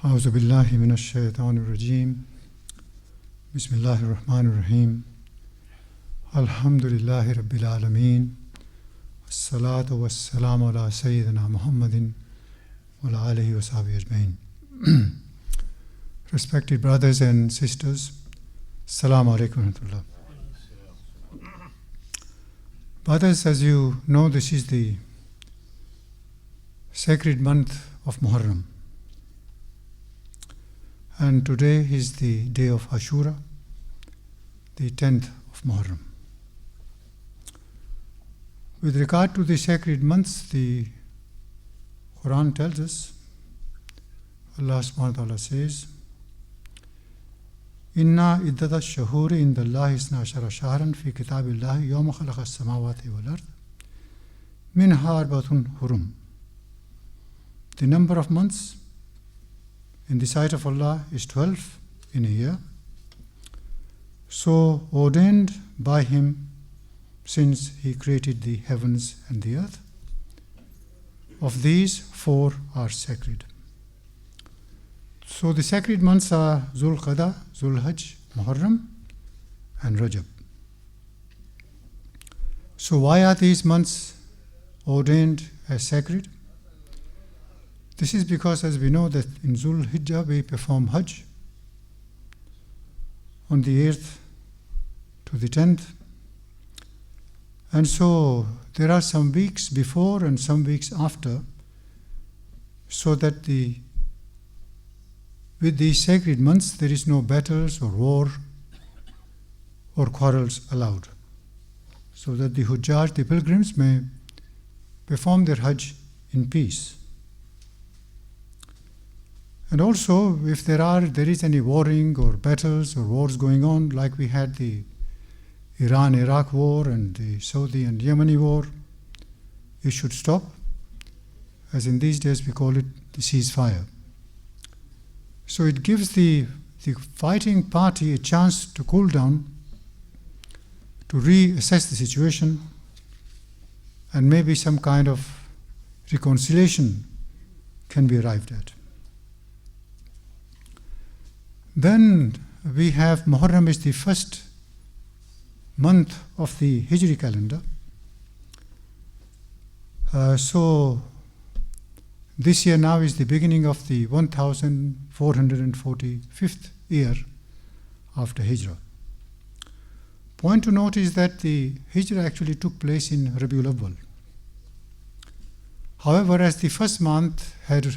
أعوذ بالله من الشيطان الرجيم بسم الله الرحمن الرحيم الحمد لله رب العالمين الصلاة والسلام على سيدنا محمد وعلى آله وصحبه أجمعين. Respected brothers and sisters, Assalamu alaikum wa rahmatullah. Brothers, as you know, this is the sacred month of Muharram. And today is the day of Ashura, the 10th of Muharram. With regard to the sacred months, the Quran tells us, Allah subhanahu wa ta'ala says, Inna iddata ash-shuhuri inda Allahi isna ashara shahran fi kitabillahi yawma khalaqa as-samawati wal ard minha arba'atun hurum. The number of months in the sight of Allah is 12 in a year, so ordained by Him since He created the heavens and the earth. Of these, 4 are sacred. So the sacred months are Dhul-Hijjah, Dhul-Hijjah, Muharram and Rajab. So why are these months ordained as sacred? This is because, as we know, that in Dhul-Hijjah we perform Hajj on the 8th to the 10th. And so there are some weeks before and some weeks after, so that with these sacred months there is no battles or war or quarrels allowed, so that the Hujjaj, the pilgrims, may perform their Hajj in peace. And also, if there is any warring or battles or wars going on, like we had the Iran-Iraq war and the Saudi and Yemeni war, it should stop. As in these days we call it the ceasefire. So it gives the fighting party a chance to cool down, to reassess the situation, and maybe some kind of reconciliation can be arrived at. Then we have Muharram is the first month of the Hijri calendar. So this year now is the beginning of the 1445th year after Hijrah. Point to note is that the Hijrah actually took place in Rabiul Awwal. However, as the first month had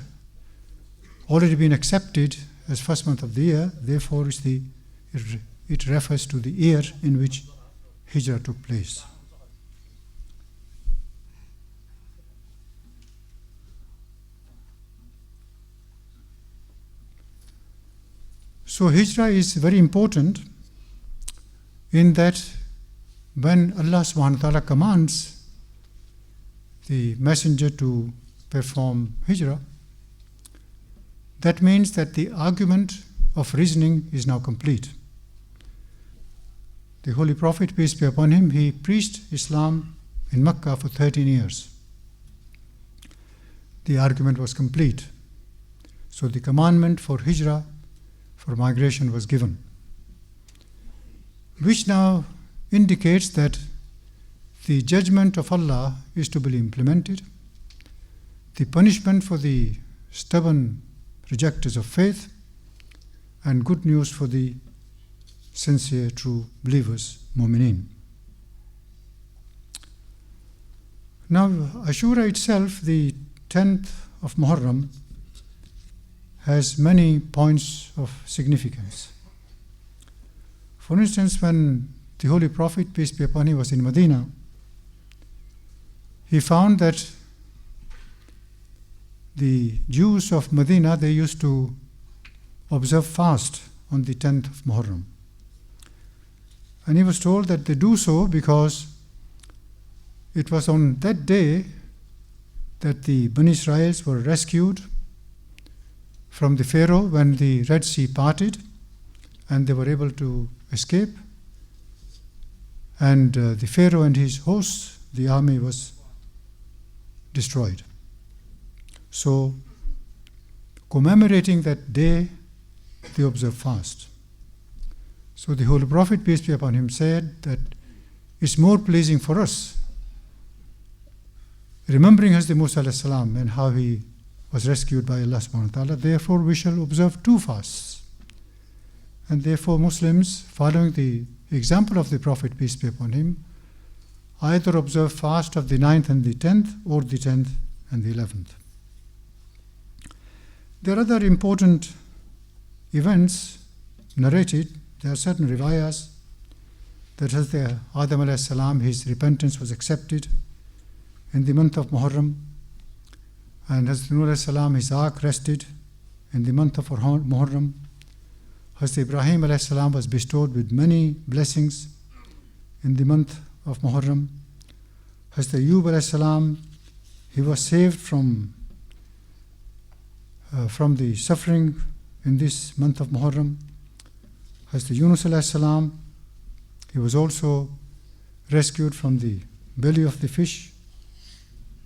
already been accepted as first month of the year, therefore it refers to the year in which Hijrah took place. So Hijrah is very important in that when Allah subhanahu wa ta'ala commands the messenger to perform Hijrah, that means that the argument of reasoning is now complete. The Holy Prophet, peace be upon him, he preached Islam in Mecca for 13 years. The argument was complete. So the commandment for Hijrah, for migration, was given, which now indicates that the judgment of Allah is to be implemented. The punishment for the stubborn rejectors of faith, and good news for the sincere true believers, mu'mineen. Now Ashura itself, the 10th of Muharram, has many points of significance. For instance, when the Holy Prophet, peace be upon him, was in Medina, he found that the Jews of Medina, they used to observe fast on the 10th of Muharram. And he was told that they do so because it was on that day that the Bani Israels were rescued from the Pharaoh when the Red Sea parted and they were able to escape. And the Pharaoh and his hosts, the army, was destroyed. So commemorating that day, they observe fast. So the Holy Prophet, peace be upon him, said that it's more pleasing for us, remembering Hazrat Musa alayhi salam and how he was rescued by Allah subhanahu wa ta'ala, therefore we shall observe 2 fasts. And therefore Muslims, following the example of the Prophet, peace be upon him, either observe fast of the 9th and the 10th, or the 10th and the 11th. There are other important events narrated. There are certain riwayas that Hazrat Adam alayhi salam, his repentance was accepted in the month of Muharram, and Hazrat Nuh alayhi salam, his ark rested in the month of Muharram. Hazrat Ibrahim alayhi salam was bestowed with many blessings in the month of Muharram. Hazrat Ayyub alayhi salam, he was saved from the suffering in this month of Muharram. Hazrat Yunus alayhi salam, he was also rescued from the belly of the fish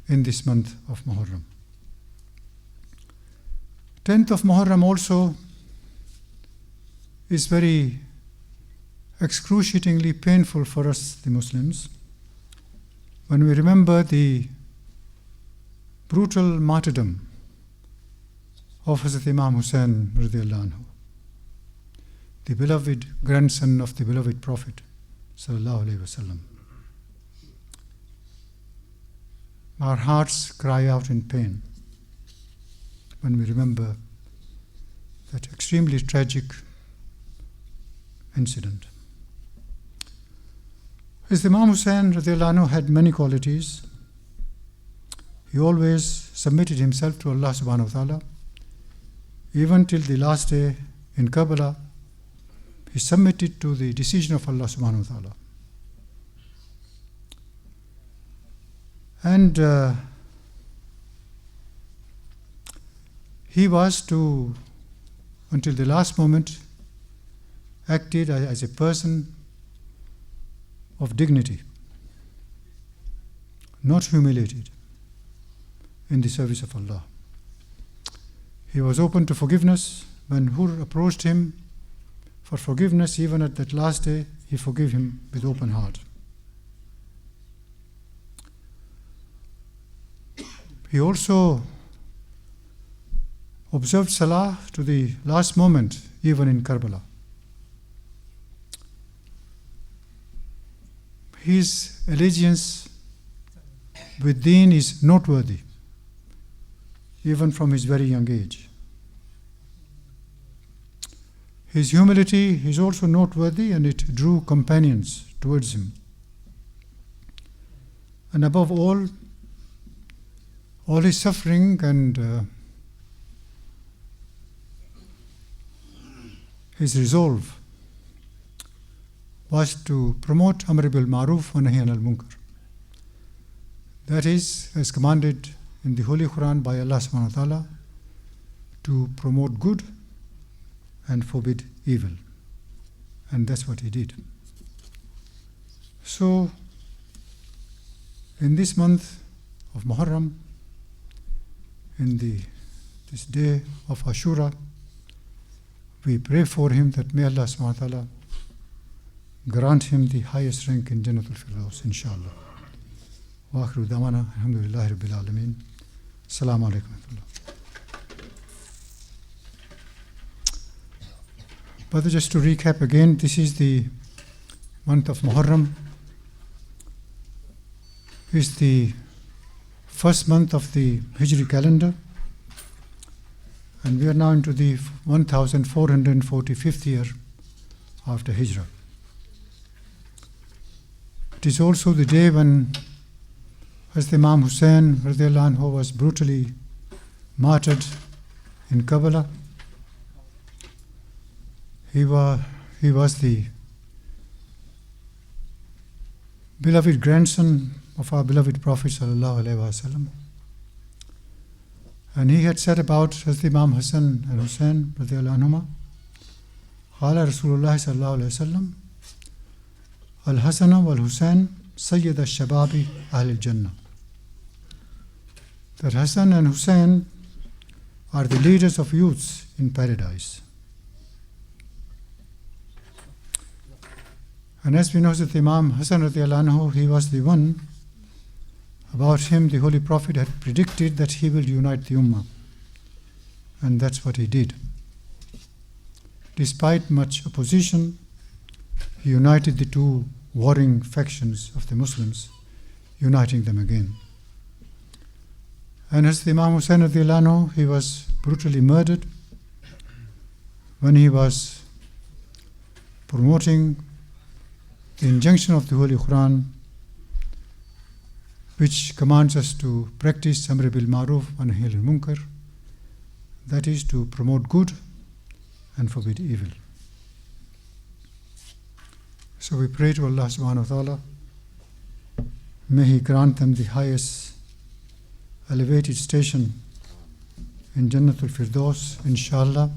in this month of Muharram. 10th of Muharram also is very excruciatingly painful for us, the Muslims, when we remember the brutal martyrdom of Hazrat Imam Hussain radiallahu anhu, the beloved grandson of the beloved Prophet sallallahu alaihi wasallam. Our hearts cry out in pain when we remember that extremely tragic incident. Hazrat Imam Hussain radiallahu anhu had many qualities. He always submitted himself to Allah subhanahu wa ta'ala. Even till the last day in Karbala, he submitted to the decision of Allah subhanahu wa ta'ala. And he was to, until the last moment, acted as a person of dignity, not humiliated, in the service of Allah. He was open to forgiveness. When Hur approached him for forgiveness, even at that last day, he forgave him with open heart. He also observed Salah to the last moment, even in Karbala. His allegiance with Deen is noteworthy, even from his very young age. His humility is also noteworthy, and it drew companions towards him. And above all his suffering and his resolve was to promote Amr bil Ma'ruf wa Nahy anil Munkar. That is, as commanded in the Holy Quran by Allah subhanahu wa ta'ala, to promote good and forbid evil. And that's what he did. So, in this month of Muharram, in this day of Ashura, we pray for him that may Allah subhanahu wa ta'ala grant him the highest rank in Jannatul Firdaus, inshallah. Wa akhiru da'wana, alhamdulillahi rabbil alameen. Assalamu alaikum. But just to recap again, this is the month of Muharram. It's the first month of the Hijri calendar, and we are now into the 1445th year after Hijrah. It is also the day when Hazrat Imam Hussain radiallahu anhu was brutally martyred in Karbala. He was the beloved grandson of our beloved Prophet sallallahu alaihi wasallam, and he had said about Hazrat Imam Hassan and Hussain radiallahu anhuma, Qala Rasulullah sallallahu alaihi wasallam, Al-Hasan wal-Hussain Sayyid al-Shababi Ahl al-Jannah. That Hassan and Hussain are the leaders of youths in paradise. And as we know that Imam Hassan radiallahu anhu, he was the one, about him the Holy Prophet had predicted that he will unite the Ummah. And that's what he did. Despite much opposition, he united the two warring factions of the Muslims, uniting them again. And as the Imam Hussain radiallahu anhu, he was brutally murdered when he was promoting the injunction of the Holy Quran, which commands us to practice Amr bil Ma'ruf wa Nahy anil Munkar, that is to promote good and forbid evil. So we pray to Allah subhanahu wa ta'ala, may He grant them the highest elevated station in Jannatul Firdaus, inshallah,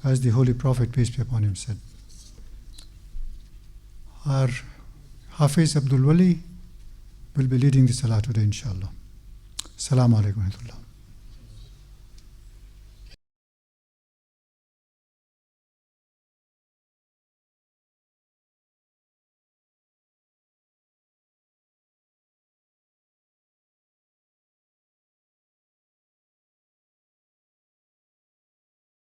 as the Holy Prophet, peace be upon him, said. Our Hafiz Abdul Wali will be leading the salah today, inshallah. Assalamu alaikum wa rahmatullah.